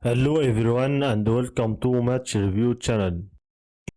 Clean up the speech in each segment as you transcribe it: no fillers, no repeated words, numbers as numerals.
Hello everyone and welcome to Match Review channel.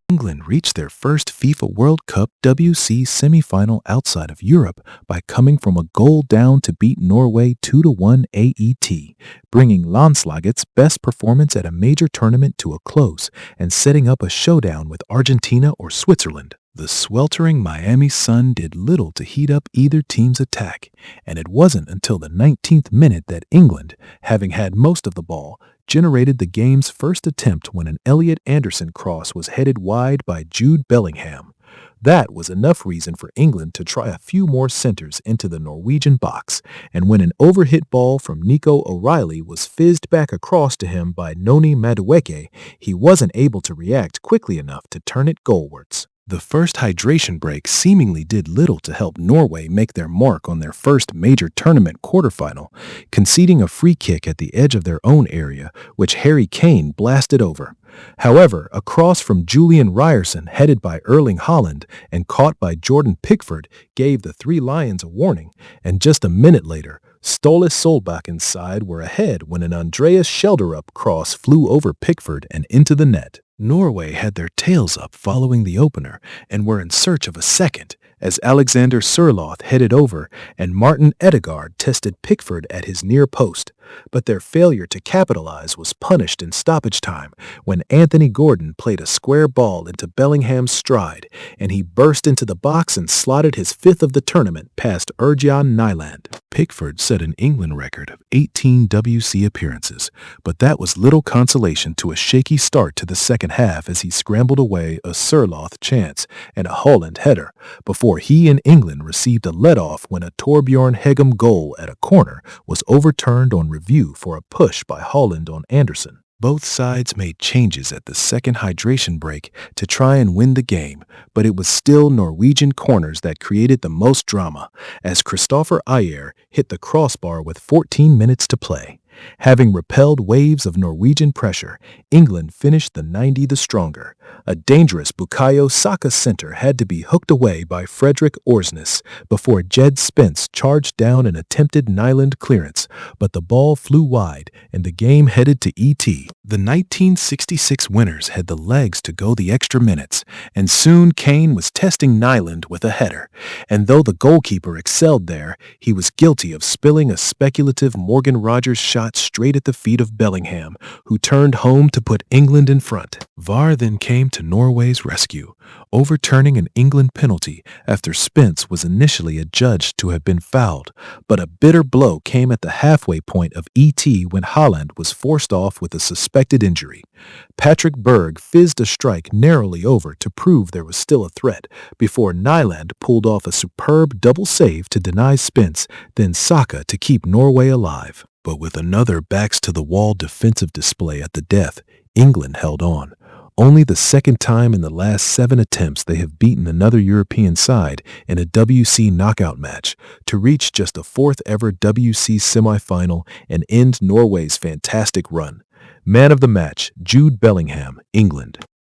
England reached their first FIFA World Cup WC semi-final outside of Europe by coming from a goal down to beat Norway 2-1 AET, bringing Landslagets' best performance at a major tournament to a close and setting up a showdown with Argentina or Switzerland. The sweltering Miami sun did little to heat up either team's attack, and it wasn't until the 19th minute that England, having had most of the ball, generated the game's first attempt when an Elliot Anderson cross was headed wide by Jude Bellingham. That was enough reason for England to try a few more centers into the Norwegian box, and when an overhit ball from Nico O'Reilly was fizzed back across to him by Noni Madueke, he wasn't able to react quickly enough to turn it goalwards. The first hydration break seemingly did little to help Norway make their mark on their first major tournament quarterfinal, conceding a free kick at the edge of their own area, which Harry Kane blasted over. However, a cross from Julian Ryerson headed by Erling Haaland and caught by Jordan Pickford gave the Three Lions a warning, and just a minute later, Ståle Solbakkens side were ahead when an Andreas Schelderup cross flew over Pickford and into the net. Norway had their tails up following the opener and were in search of a second as Alexander Sørloth headed over and Martin Ødegaard tested Pickford at his near post. But their failure to capitalize was punished in stoppage time when Anthony Gordon played a square ball into Bellingham's stride, and he burst into the box and slotted his fifth of the tournament past Erdjan Nyland. Pickford set an England record of 18 WC appearances, but that was little consolation to a shaky start to the second half as he scrambled away a Sørloth chance and a Haaland header before he and England received a let-off when a Torbjorn Hegem goal at a corner was overturned on review for a push by Haaland on Anderson. Both sides made changes at the second hydration break to try and win the game, but it was still Norwegian corners that created the most drama, as Kristoffer Ajer hit the crossbar with 14 minutes to play. Having repelled waves of Norwegian pressure, England finished the 90 the stronger. A dangerous Bukayo Saka center had to be hooked away by Fredrik Orsnes before Jed Spence charged down an attempted Nyland clearance, but the ball flew wide and the game headed to ET. The 1966 winners had the legs to go the extra minutes, and soon Kane was testing Nyland with a header. And though the goalkeeper excelled there, he was guilty of spilling a speculative Morgan Rogers shot straight at the feet of Bellingham, who turned home to put England in front. VAR then came to Norway's rescue, overturning an England penalty after Spence was initially adjudged to have been fouled, but a bitter blow came at the halfway point of ET when Haaland was forced off with a suspected injury. Patrick Berg fizzed a strike narrowly over to prove there was still a threat, before Nyland pulled off a superb double save to deny Spence, then Saka to keep Norway alive. But with another backs-to-the-wall defensive display at the death, England held on. Only the second time in the last 7 attempts they have beaten another European side in a WC knockout match to reach just a 4th ever WC semifinal and end Norway's fantastic run. Man of the match, Jude Bellingham, England.